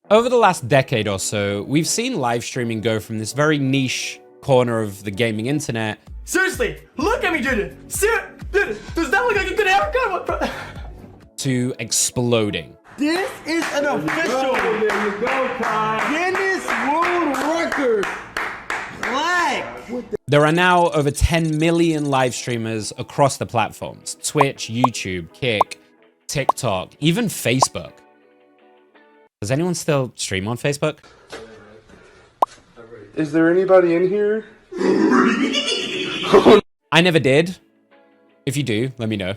Over the last decade or so, we've seen live streaming go from this very niche corner of the gaming internet. Seriously, look at me, dude. Dude, does that look like a good haircut? To exploding. This is an official There you go, Kai. Guinness World Record flag. There are now over 10 million live streamers across the platforms: Twitch, YouTube, Kick, TikTok, even Facebook. Does anyone still stream on Facebook? Is there anybody in here? I never did. If you do, let me know.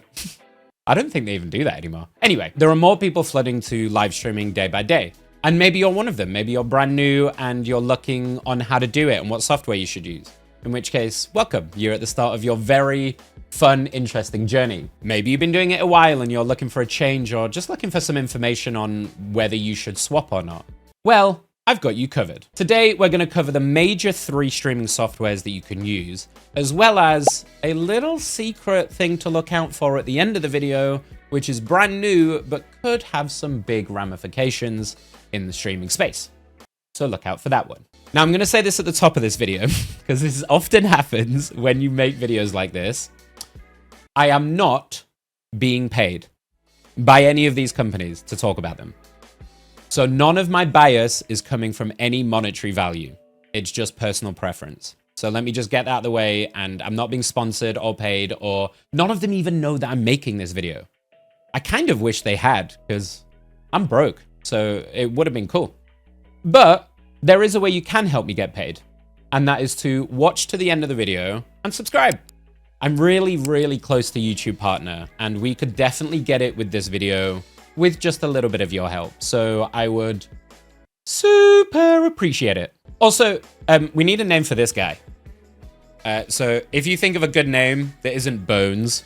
I don't think they even do that anymore. Anyway, there are more people flooding to live streaming day by day. And maybe you're one of them. Maybe you're brand new and you're looking on how to do it and what software you should use. In which case, welcome. You're at the start of your very fun, interesting journey. Maybe you've been doing it a while and you're looking for a change or just looking for some information on whether you should swap or not. Well, I've got you covered. Today, we're going to cover the major 3 streaming softwares that you can use, as well as a little secret thing to look out for at the end of the video, which is brand new, but could have some big ramifications in the streaming space. So look out for that one. Now, I'm going to say this at the top of this video, because this often happens when you make videos like this. I am not being paid by any of these companies to talk about them. So none of my bias is coming from any monetary value. It's just personal preference. So let me just get that out of the way, and I'm not being sponsored or paid, or none of them even know that I'm making this video. I kind of wish they had, because I'm broke, so it would have been cool. But there is a way you can help me get paid, and that is to watch to the end of the video and subscribe. I'm really, really close to YouTube partner, and we could definitely get it with this video with just a little bit of your help. So I would super appreciate it. Also, we need a name for this guy. So if you think of a good name that isn't Bones,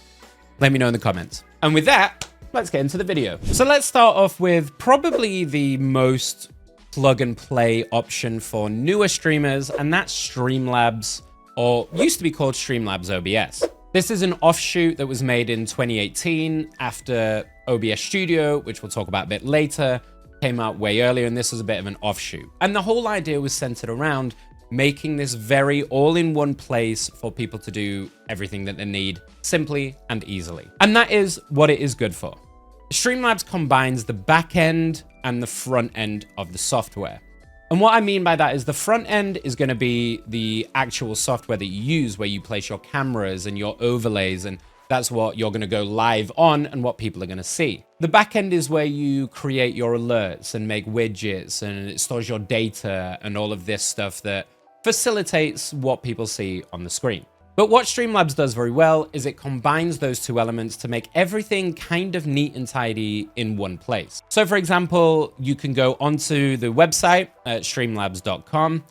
let me know in the comments. And with that, let's get into the video. So let's start off with probably the most plug and play option for newer streamers, and that's Streamlabs, or used to be called Streamlabs OBS. This is an offshoot that was made in 2018 after Obs Studio, which we'll talk about a bit later, came out way earlier, and this was a bit of an offshoot. And the whole idea was centered around making this very all-in-one place for people to do everything that they need simply and easily. And that is what it is good for. Streamlabs combines the back end and the front end of the software. And what I mean by that is the front end is going to be the actual software that you use, where you place your cameras and your overlays, and that's what you're going to go live on and what people are going to see. The back end is where you create your alerts and make widgets, and it stores your data and all of this stuff that facilitates what people see on the screen. But what Streamlabs does very well is it combines those two elements to make everything kind of neat and tidy in one place. So for example, you can go onto the website at streamlabs.com,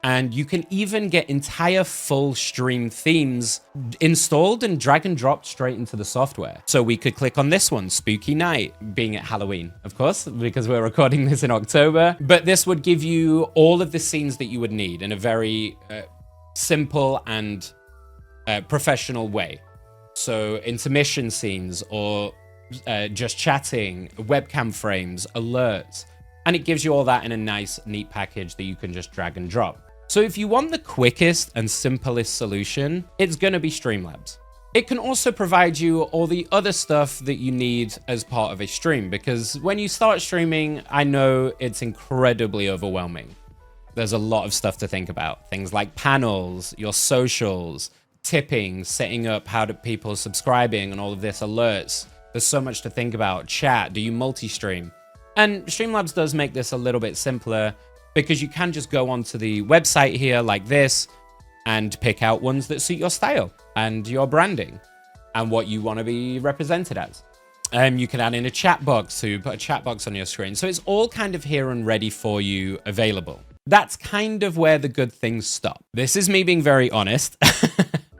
and you can even get entire full stream themes installed and drag and dropped straight into the software. So we could click on this one, Spooky Night, being at Halloween, of course, because we're recording this in October. But this would give you all of the scenes that you would need in a very simple and professional way. So intermission scenes, or just chatting, webcam frames, alerts, and it gives you all that in a nice, neat package that you can just drag and drop. So if you want the quickest and simplest solution, it's going to be Streamlabs. It can also provide you all the other stuff that you need as part of a stream, because when you start streaming, I know it's incredibly overwhelming. There's a lot of stuff to think about. Things like panels, your socials, tipping, setting up how do people subscribing and all of this, alerts. There's so much to think about. Chat, do you multi-stream? And Streamlabs does make this a little bit simpler, because you can just go onto the website here like this and pick out ones that suit your style and your branding and what you want to be represented as. You can add in a chat box to put a chat box on your screen. So it's all kind of here and ready for you, available. That's kind of where the good things stop. This is me being very honest.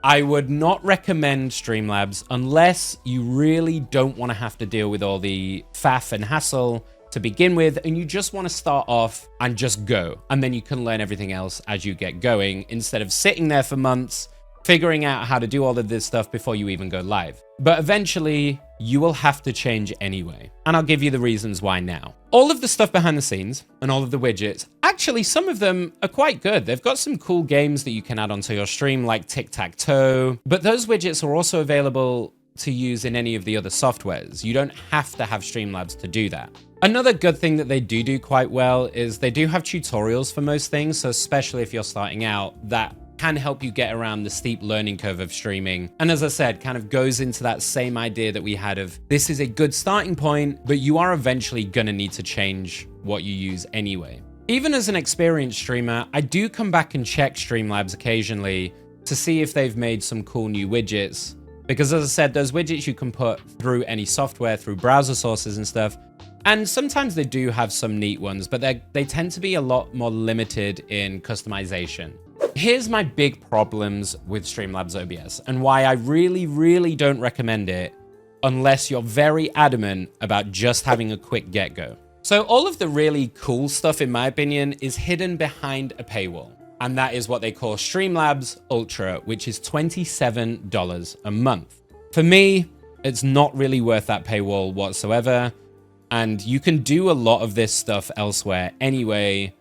I would not recommend Streamlabs unless you really don't want to have to deal with all the faff and hassle to begin with, and you just want to start off and just go. And then you can learn everything else as you get going, instead of sitting there for months figuring out how to do all of this stuff before you even go live. But eventually, you will have to change anyway. And I'll give you the reasons why now. All of the stuff behind the scenes and all of the widgets, actually, some of them are quite good. They've got some cool games that you can add onto your stream, like tic-tac-toe. But those widgets are also available to use in any of the other softwares. You don't have to have Streamlabs to do that. Another good thing that they do quite well is they do have tutorials for most things. So especially if you're starting out, that can help you get around the steep learning curve of streaming. And as I said, kind of goes into that same idea that we had of this is a good starting point, but you are eventually gonna need to change what you use anyway. Even as an experienced streamer, I do come back and check Streamlabs occasionally to see if they've made some cool new widgets. Because as I said, those widgets you can put through any software, through browser sources and stuff. And sometimes they do have some neat ones, but they tend to be a lot more limited in customization. Here's my big problems with Streamlabs OBS and why I really don't recommend it unless you're very adamant about just having a quick get-go. So all of the really cool stuff, in my opinion, is hidden behind a paywall. And that is what they call Streamlabs Ultra, which is $27 a month. For me, it's not really worth that paywall whatsoever. And you can do a lot of this stuff elsewhere anyway.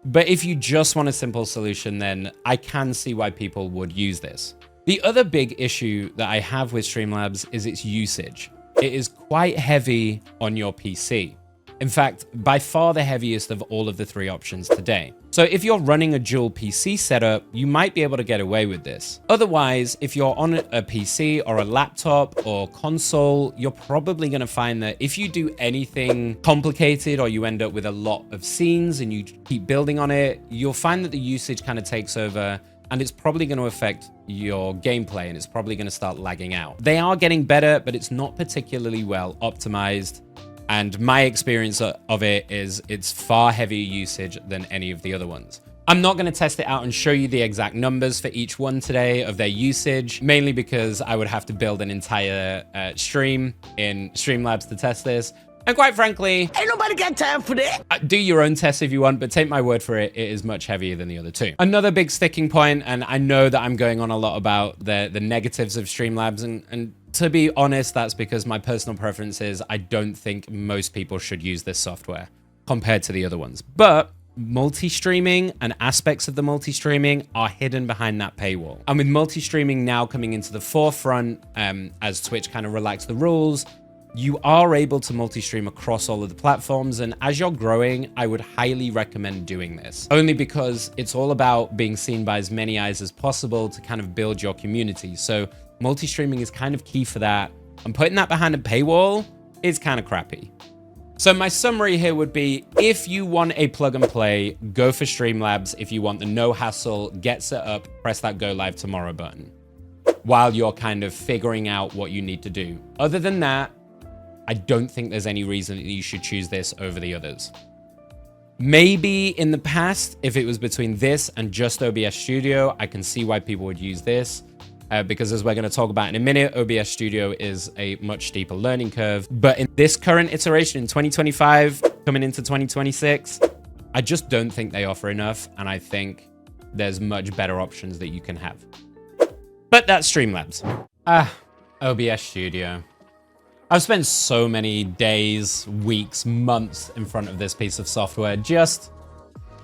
But if you just want a simple solution, then I can see why people would use this. The other big issue that I have with Streamlabs is its usage. It is quite heavy on your PC. In fact, by far the heaviest of all of the three options today. So if you're running a dual PC setup, you might be able to get away with this. Otherwise, if you're on a PC or a laptop or console, you're probably going to find that if you do anything complicated or you end up with a lot of scenes and you keep building on it, you'll find that the usage kind of takes over and it's probably going to affect your gameplay and it's probably going to start lagging out. They are getting better, but it's not particularly well optimized. And my experience of it is it's far heavier usage than any of the other ones. I'm not going to test it out and show you the exact numbers for each one today of their usage, mainly because I would have to build an entire stream in Streamlabs to test this. And quite frankly, ain't nobody got time for that. Do your own tests if you want, but take my word for it, it is much heavier than the other two. Another big sticking point, and I know that I'm going on a lot about the negatives of Streamlabs, and to be honest, that's because my personal preference is I don't think most people should use this software compared to the other ones. But multi-streaming and aspects of the multi-streaming are hidden behind that paywall. And with multi-streaming now coming into the forefront, as Twitch kind of relaxed the rules, you are able to multi-stream across all of the platforms. And as you're growing, I would highly recommend doing this. Only because it's all about being seen by as many eyes as possible to kind of build your community. So multi-streaming is kind of key for that. And putting that behind a paywall is kind of crappy. So my summary here would be, if you want a plug and play, go for Streamlabs. If you want the no hassle, get set up, press that go live tomorrow button while you're kind of figuring out what you need to do. Other than that, I don't think there's any reason that you should choose this over the others. Maybe in the past, if it was between this and just OBS Studio, I can see why people would use this. Because as we're going to talk about in a minute, OBS Studio is a much steeper learning curve. But in this current iteration in 2025, coming into 2026, I just don't think they offer enough. And I think there's much better options that you can have. But that's Streamlabs. OBS Studio. I've spent so many days, weeks, months in front of this piece of software just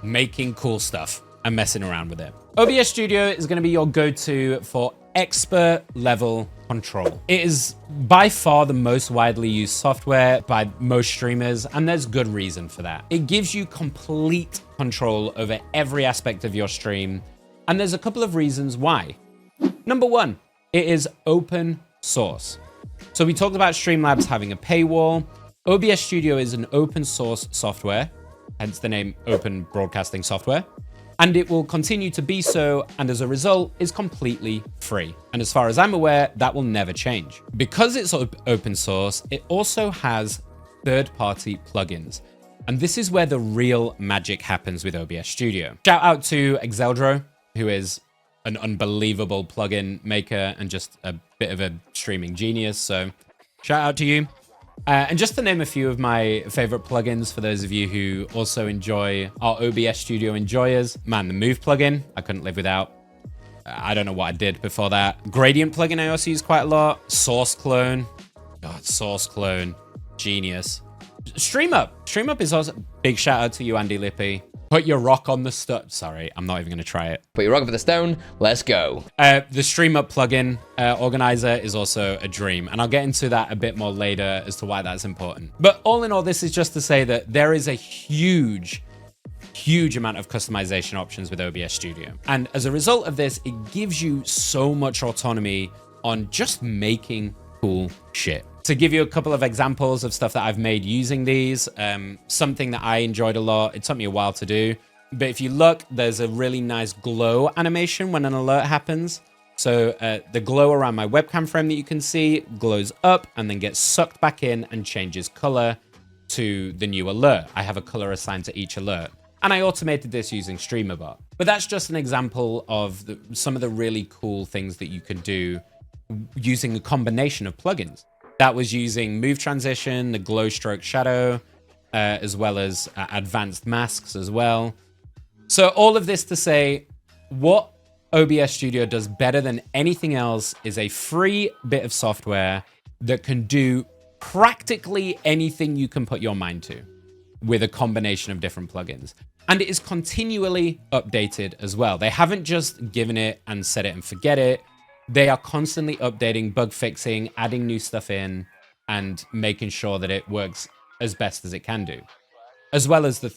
making cool stuff and messing around with it. OBS Studio is going to be your go-to for expert level control. It is by far the most widely used software by most streamers, and there's good reason for that. It gives you complete control over every aspect of your stream, and there's a couple of reasons why. Number one, it is open source. So we talked about Streamlabs having a paywall. OBS Studio is an open source software, hence the name Open Broadcasting Software. And it will continue to be so, and as a result, is completely free. And as far as I'm aware, that will never change. Because it's open source, it also has third-party plugins. And this is where the real magic happens with OBS Studio. Shout out to Exeldro, who is an unbelievable plugin maker and just a bit of a streaming genius. So shout out to you. And just to name a few of my favorite plugins for those of you who also enjoy our OBS Studio enjoyers, man, the Move plugin, I couldn't live without. I don't know what I did before that. Gradient plugin I also use quite a lot. Source clone. God, source clone. Genius. Streamup is also big shout out to you, Andy Lippy. Put your rock on the stone. Sorry, I'm not even going to try it. Put your rock for the stone. Let's go. The Streamup plugin organizer is also a dream, and I'll get into that a bit more later as to why that's important. But all in all, this is just to say that there is a huge amount of customization options with OBS Studio. And as a result of this, it gives you so much autonomy on just making cool shit. To give you a couple of examples of stuff that I've made using these, something that I enjoyed a lot, it took me a while to do, but if you look, there's a really nice glow animation when an alert happens. So the glow around my webcam frame that you can see glows up and then gets sucked back in and changes color to the new alert. I have a color assigned to each alert. And I automated this using StreamerBot. But that's just an example of some of the really cool things that you can do using a combination of plugins. That was using Move Transition, the Glow Stroke Shadow, as well as advanced masks as well. So all of this to say, what OBS Studio does better than anything else is a free bit of software that can do practically anything you can put your mind to with a combination of different plugins. And it is continually updated as well. They haven't just given it and set it and forget it. They are constantly updating, bug fixing, adding new stuff in, and making sure that it works as best as it can do. As well as the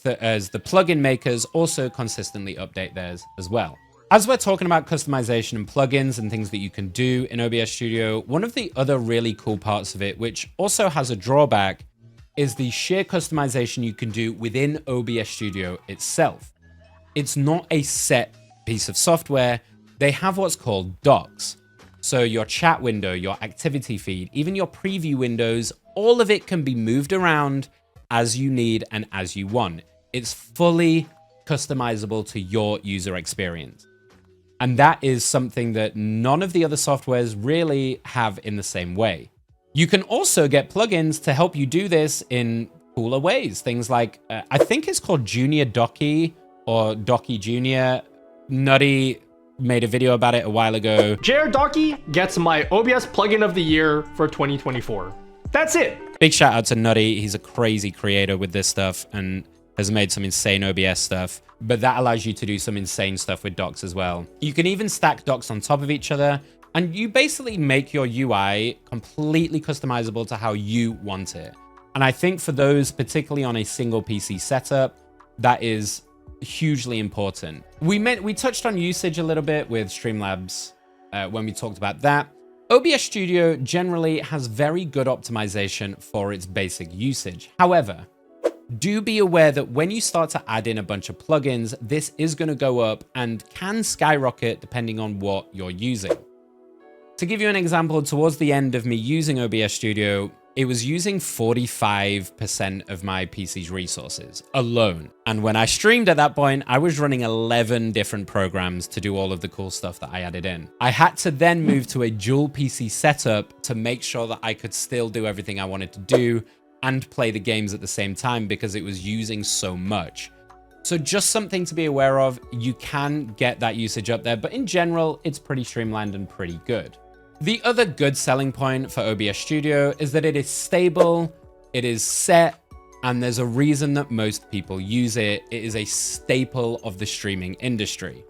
plugin makers also consistently update theirs as well. As we're talking about customization and plugins and things that you can do in OBS Studio, one of the other really cool parts of it, which also has a drawback, is the sheer customization you can do within OBS Studio itself. It's not a set piece of software. They have what's called docs. So your chat window, your activity feed, even your preview windows, all of it can be moved around as you need and as you want. It's fully customizable to your user experience. And that is something that none of the other softwares really have in the same way. You can also get plugins to help you do this in cooler ways. Things like, I think it's called Junior Docky or Docky Junior. Nutty made a video about it a while ago. JR Docky gets my OBS plugin of the year for 2024. That's it. Big shout out to Nutty. He's a crazy creator with this stuff and has made some insane OBS stuff. But that allows you to do some insane stuff with docs as well. You can even stack docs on top of each other, and you basically make your UI completely customizable to how you want it. And I think for those, particularly on a single PC setup, that is hugely important. We touched on usage a little bit with Streamlabs when we talked about that. OBS Studio generally has very good optimization for its basic usage. However, do be aware that when you start to add in a bunch of plugins, this is going to go up and can skyrocket depending on what you're using. To give you an example, towards the end of me using OBS Studio, it was using 45% of my PC's resources alone. And when I streamed at that point, I was running 11 different programs to do all of the cool stuff that I added in. I had to then move to a dual PC setup to make sure that I could still do everything I wanted to do and play the games at the same time because it was using so much. So just something to be aware of. You can get that usage up there, but in general, it's pretty streamlined and pretty good. The other good selling point for OBS Studio is that it is stable, it is set, and there's a reason that most people use it. It is a staple of the streaming industry.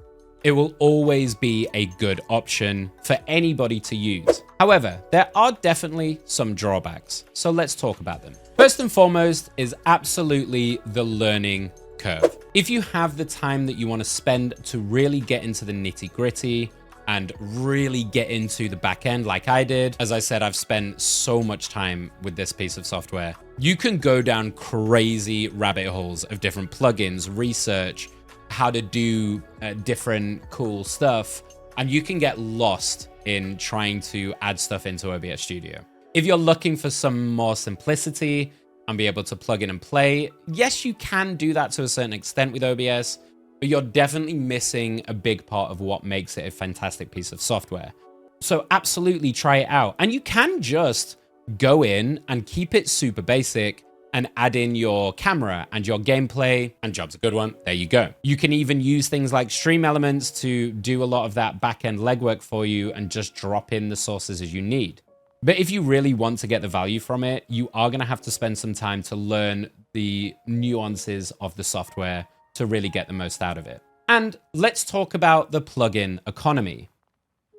It will always be a good option for anybody to use. However, there are definitely some drawbacks, so let's talk about them. First and foremost is absolutely the learning curve. If you have the time that you want to spend to really get into the nitty-gritty and really get into the back end like I did, as I said, I've spent so much time with this piece of software. You can go down crazy rabbit holes of different plugins, research, how to do different cool stuff, and you can get lost in trying to add stuff into OBS Studio. If you're looking for some more simplicity and be able to plug in and play, yes, you can do that to a certain extent with OBS, but you're definitely missing a big part of what makes it a fantastic piece of software. So absolutely try it out. And you can just go in and keep it super basic and add in your camera and your gameplay, and job's a good one. There you go. You can even use things like Stream Elements to do a lot of that back-end legwork for you and just drop in the sources as you need. But if you really want to get the value from it, you are going to have to spend some time to learn the nuances of the software to really get the most out of it. And let's talk about the plugin economy.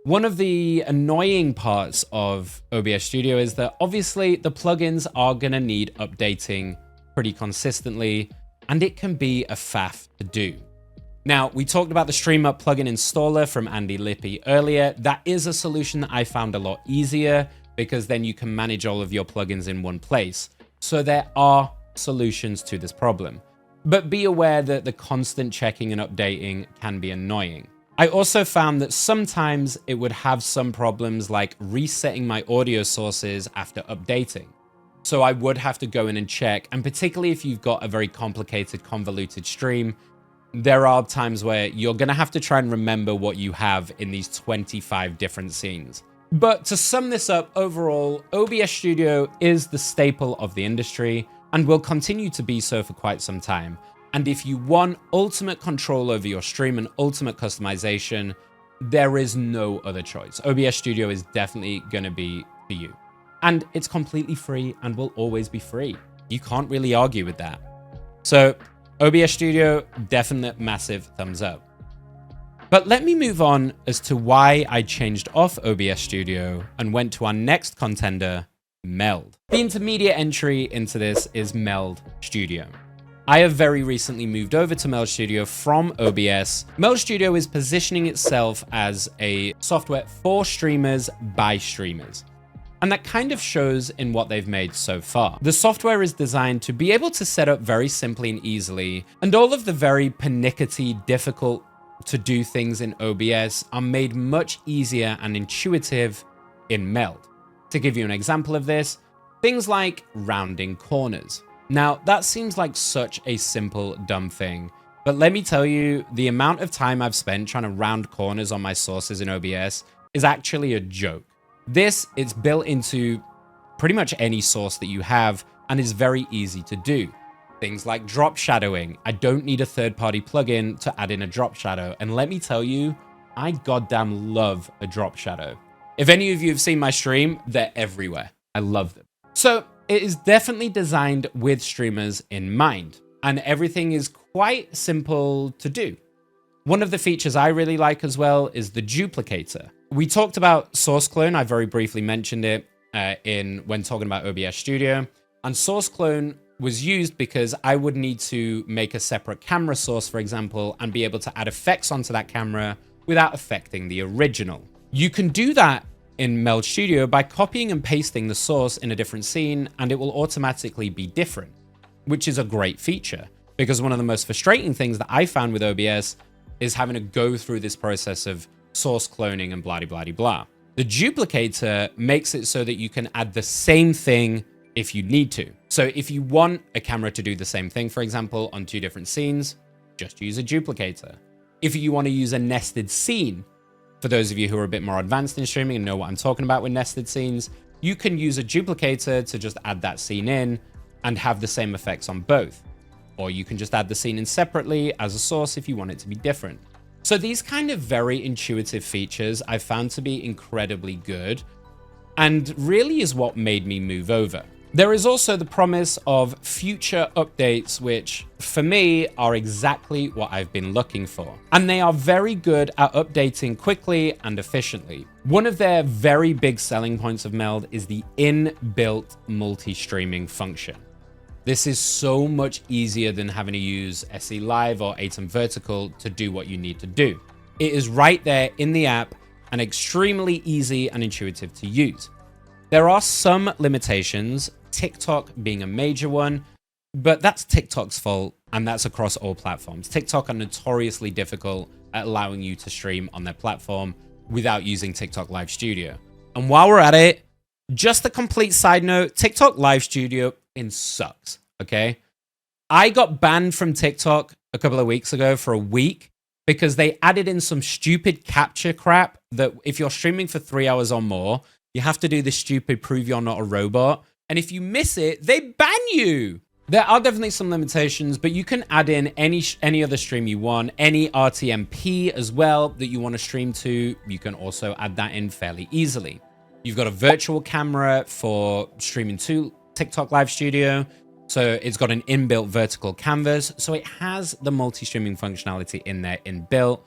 One of the annoying parts of OBS Studio is that obviously the plugins are going to need updating pretty consistently, and it can be a faff to do. Now, we talked about the StreamUp plugin installer from Andy Lippy earlier. That is a solution that I found a lot easier because then you can manage all of your plugins in one place. So there are solutions to this problem, but be aware that the constant checking and updating can be annoying. I also found that sometimes it would have some problems like resetting my audio sources after updating. So I would have to go in and check, and particularly if you've got a very complicated, convoluted stream, there are times where you're going to have to try and remember what you have in these 25 different scenes. But to sum this up, overall, OBS Studio is the staple of the industry and will continue to be so for quite some time. And if you want ultimate control over your stream and ultimate customization, there is no other choice. OBS Studio is definitely going to be for you. And it's completely free and will always be free. You can't really argue with that. So OBS Studio, definite massive thumbs up. But let me move on as to why I changed off OBS Studio and went to our next contender, Meld. The intermediate entry into this is Meld Studio. I have very recently moved over to Meld Studio from OBS. Meld Studio is positioning itself as a software for streamers by streamers. And that kind of shows in what they've made so far. The software is designed to be able to set up very simply and easily, and all of the very pernickety, difficult to do things in OBS are made much easier and intuitive in Meld. To give you an example of this, things like rounding corners. Now, that seems like such a simple, dumb thing, but let me tell you, the amount of time I've spent trying to round corners on my sources in OBS is actually a joke. This is built into pretty much any source that you have and is very easy to do. Things like drop shadowing. I don't need a third-party plugin to add in a drop shadow, and let me tell you, I goddamn love a drop shadow. If any of you have seen my stream, they're everywhere. I love them. So it is definitely designed with streamers in mind, and everything is quite simple to do. One of the features I really like as well is the duplicator. We talked about source clone. I very briefly mentioned it when talking about OBS Studio, and source clone was used because I would need to make a separate camera source, for example, and be able to add effects onto that camera without affecting the original. You can do that in Meld Studio by copying and pasting the source in a different scene, and it will automatically be different, which is a great feature, because one of the most frustrating things that I found with OBS is having to go through this process of source cloning and blah, blah, blah, blah. The duplicator makes it so that you can add the same thing if you need to. So if you want a camera to do the same thing, for example, on two different scenes, just use a duplicator. If you want to use a nested scene, for those of you who are a bit more advanced in streaming and know what I'm talking about with nested scenes, you can use a duplicator to just add that scene in and have the same effects on both. Or you can just add the scene in separately as a source if you want it to be different. So these kind of very intuitive features I found to be incredibly good and really is what made me move over. There is also the promise of future updates, which for me are exactly what I've been looking for. And they are very good at updating quickly and efficiently. One of their very big selling points of Meld is the inbuilt multi-streaming function. This is so much easier than having to use SE Live or Atom Vertical to do what you need to do. It is right there in the app and extremely easy and intuitive to use. There are some limitations, TikTok being a major one, but that's TikTok's fault, and that's across all platforms. TikTok are notoriously difficult at allowing you to stream on their platform without using TikTok Live Studio. And while we're at it, just a complete side note, TikTok Live Studio sucks, okay? I got banned from TikTok a couple of weeks ago for a week because they added in some stupid capture crap that if you're streaming for 3 hours or more, you have to do this stupid prove you're not a robot. And if you miss it, they ban you. There are definitely some limitations, but you can add in any other stream you want, any RTMP as well that you want to stream to. You can also add that in fairly easily. You've got a virtual camera for streaming to TikTok Live Studio. So it's got an inbuilt vertical canvas. So it has the multi-streaming functionality in there inbuilt.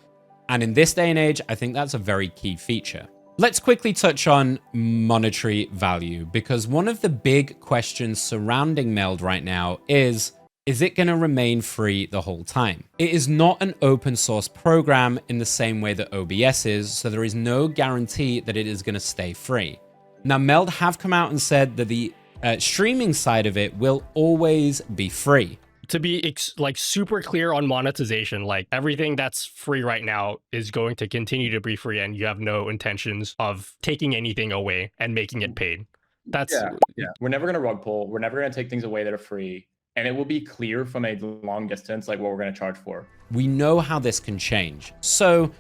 And in this day and age, I think that's a very key feature. Let's quickly touch on monetary value, because one of the big questions surrounding Meld right now is it going to remain free the whole time? It is not an open source program in the same way that OBS is, so there is no guarantee that it is going to stay free. Now, Meld have come out and said that the streaming side of it will always be free. To be like super clear on monetization, like everything that's free right now is going to continue to be free, and you have no intentions of taking anything away and making it paid. That's yeah. We're never gonna rug pull. We're never gonna take things away that are free, and it will be clear from a long distance like what we're gonna charge for. We know how this can change. So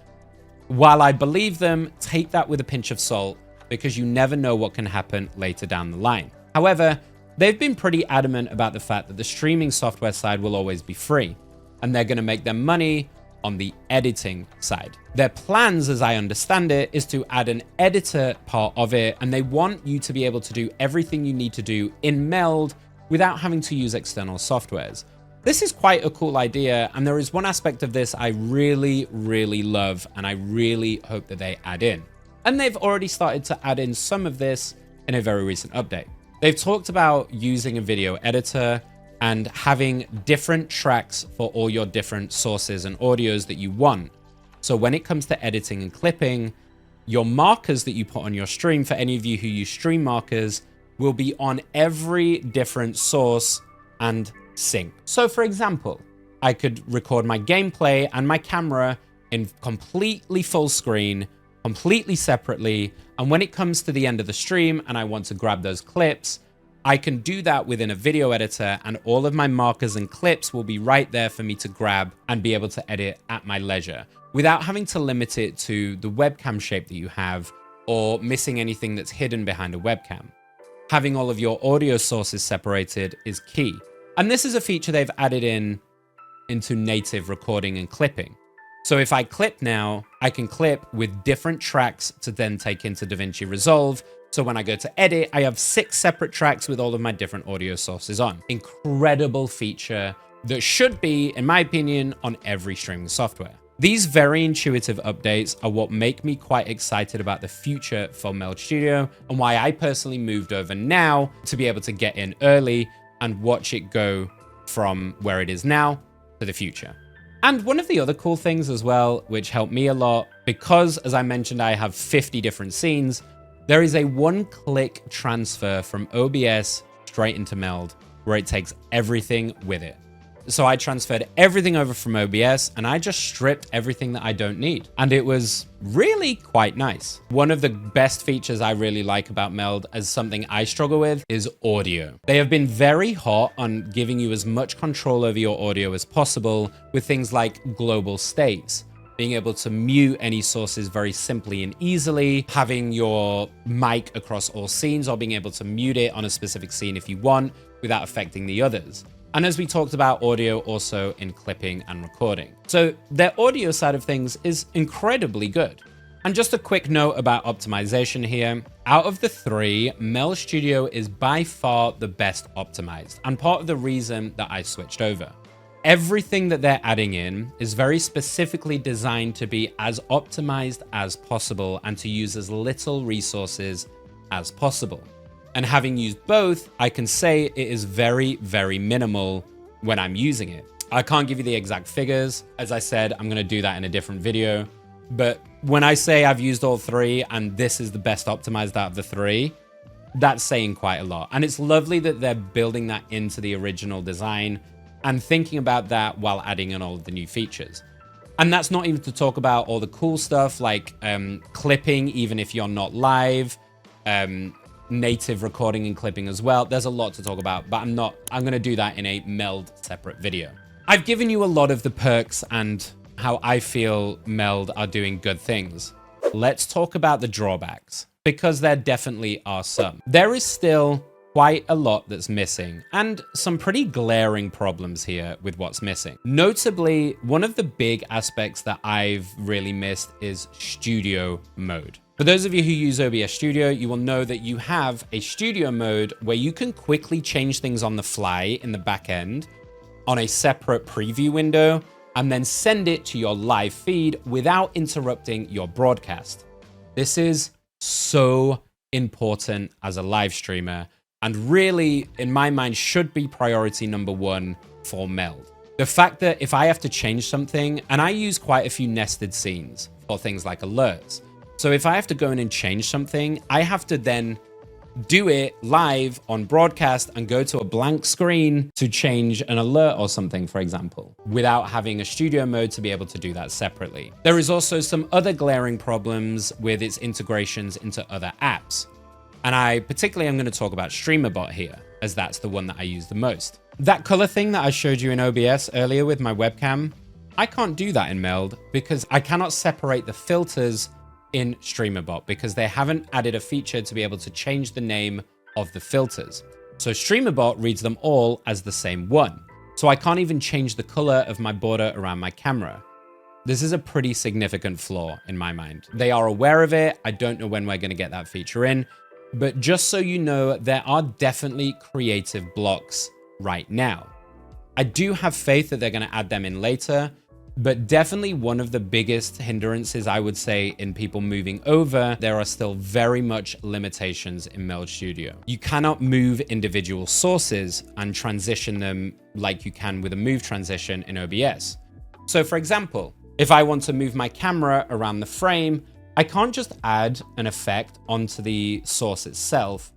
while I believe them, take that with a pinch of salt, because you never know what can happen later down the line. However, they've been pretty adamant about the fact that the streaming software side will always be free, and they're going to make their money on the editing side. Their plans, as I understand it, is to add an editor part of it, and they want you to be able to do everything you need to do in Meld without having to use external softwares. This is quite a cool idea, and there is one aspect of this I really, really love, and I really hope that they add in. And they've already started to add in some of this in a very recent update. They've talked about using a video editor and having different tracks for all your different sources and audios that you want. So when it comes to editing and clipping, your markers that you put on your stream, for any of you who use stream markers, will be on every different source and sync. So for example, I could record my gameplay and my camera in completely full screen, completely separately, and when it comes to the end of the stream and I want to grab those clips, I can do that within a video editor, and all of my markers and clips will be right there for me to grab and be able to edit at my leisure without having to limit it to the webcam shape that you have or missing anything that's hidden behind a webcam. Having all of your audio sources separated is key. And this is a feature they've added into native recording and clipping. So if I clip now, I can clip with different tracks to then take into DaVinci Resolve. So when I go to edit, I have 6 separate tracks with all of my different audio sources on. Incredible feature that should be, in my opinion, on every streaming software. These very intuitive updates are what make me quite excited about the future for Meld Studio, and why I personally moved over now to be able to get in early and watch it go from where it is now to the future. And one of the other cool things as well, which helped me a lot, because as I mentioned, I have 50 different scenes, there is a one-click transfer from OBS straight into Meld, where it takes everything with it. So I transferred everything over from OBS, and I just stripped everything that I don't need. And it was really quite nice. One of the best features I really like about Meld, as something I struggle with, is audio. They have been very hot on giving you as much control over your audio as possible with things like global states. Being able to mute any sources very simply and easily, having your mic across all scenes, or being able to mute it on a specific scene if you want without affecting the others. And as we talked about, audio also in clipping and recording. So their audio side of things is incredibly good. And just a quick note about optimization here. Out of the 3, Meld Studio is by far the best optimized, and part of the reason that I switched over. Everything that they're adding in is very specifically designed to be as optimized as possible and to use as little resources as possible. And having used both, I can say it is very, very minimal when I'm using it. I can't give you the exact figures. As I said, I'm going to do that in a different video. But when I say I've used all 3 and this is the best optimized out of the 3, that's saying quite a lot. And it's lovely that they're building that into the original design and thinking about that while adding in all of the new features. And that's not even to talk about all the cool stuff like clipping, even if you're not live, native recording and clipping as well. There's a lot to talk about, but I'm going to do that in a Meld separate video. I've given you a lot of the perks and how I feel Meld are doing good things. Let's talk about the drawbacks, because there definitely are some. There is still quite a lot that's missing and some pretty glaring problems here with what's missing. Notably, one of the big aspects that I've really missed is studio mode. For those of you who use OBS Studio, you will know that you have a studio mode where you can quickly change things on the fly in the back end on a separate preview window and then send it to your live feed without interrupting your broadcast. This is so important as a live streamer and really, in my mind, should be priority number one for Meld. The fact that if I have to change something, and I use quite a few nested scenes for things like alerts. So if I have to go in and change something, I have to then do it live on broadcast and go to a blank screen to change an alert or something, for example, without having a studio mode to be able to do that separately. There is also some other glaring problems with its integrations into other apps. And I particularly am going to talk about Streamlabs here, as that's the one that I use the most. That color thing that I showed you in OBS earlier with my webcam, I can't do that in Meld because I cannot separate the filters in Streamlabs because they haven't added a feature to be able to change the name of the filters. So Streamlabs reads them all as the same one. So I can't even change the color of my border around my camera. This is a pretty significant flaw in my mind. They are aware of it. I don't know when we're going to get that feature in, but just so you know, there are definitely creative blocks right now. I do have faith that they're going to add them in later, but definitely one of the biggest hindrances, I would say, in people moving over, there are still very much limitations in Meld Studio. You cannot move individual sources and transition them like you can with a move transition in OBS. So for example, if I want to move my camera around the frame, I can't just add an effect onto the source itself.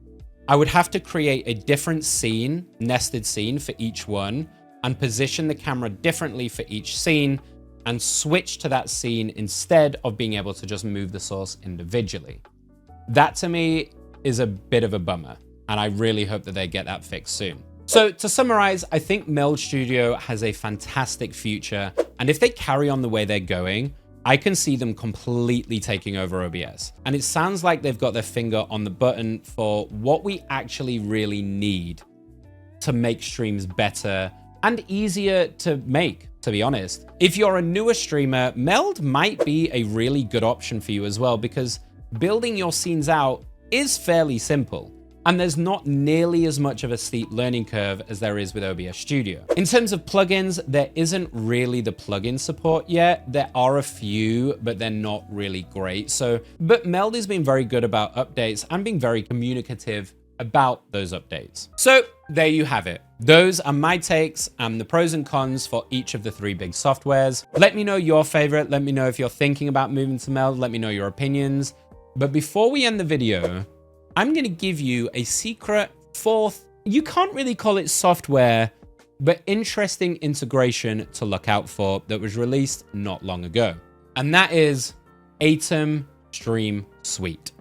I would have to create a different scene, nested scene for each one, and position the camera differently for each scene and switch to that scene instead of being able to just move the source individually. That to me is a bit of a bummer, and I really hope that they get that fixed soon. So to summarize, I think Meld Studio has a fantastic future, and if they carry on the way they're going, I can see them completely taking over OBS. And it sounds like they've got their finger on the button for what we actually really need to make streams better and easier to make, to be honest. If you're a newer streamer, Meld might be a really good option for you as well, because building your scenes out is fairly simple, and there's not nearly as much of a steep learning curve as there is with OBS Studio. In terms of plugins, there isn't really the plugin support yet. There are a few, but they're not really great. But Meld has been very good about updates and being very communicative about those updates. So there you have it. Those are my takes and the pros and cons for each of the three big softwares. Let me know your favorite. Let me know if you're thinking about moving to Meld. Let me know your opinions. But before we end the video, I'm going to give you a secret fourth, you can't really call it software, but interesting integration to look out for that was released not long ago. And that is Atom Stream Suite.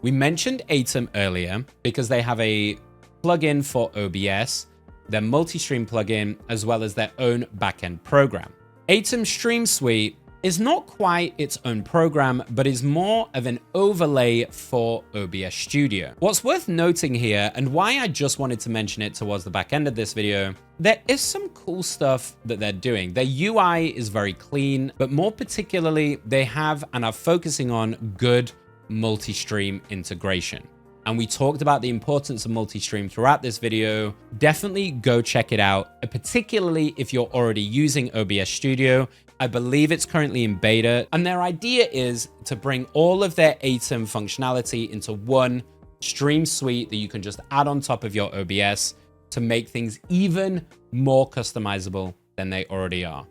We mentioned Atom earlier because they have a plugin for OBS, their multi-stream plugin, as well as their own backend program. Atom Stream Suite is not quite its own program, but is more of an overlay for OBS Studio. What's worth noting here, and why I just wanted to mention it towards the back end of this video, there is some cool stuff that they're doing. Their UI is very clean, but more particularly, they have and are focusing on good multi-stream integration. And we talked about the importance of multi-stream throughout this video. Definitely go check it out, particularly if you're already using OBS Studio. I believe it's currently in beta, and their idea is to bring all of their Atom functionality into one stream suite that you can just add on top of your OBS to make things even more customizable than they already are.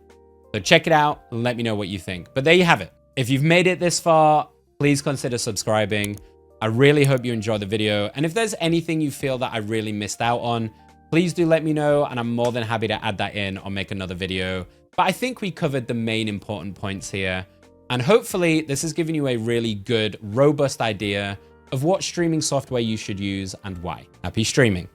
So check it out and let me know what you think. But there you have it. If you've made it this far, please consider subscribing. I really hope you enjoyed the video. And if there's anything you feel that I really missed out on, please do let me know, and I'm more than happy to add that in or make another video. But I think we covered the main important points here. And hopefully this has given you a really good, robust idea of what streaming software you should use and why. Happy streaming.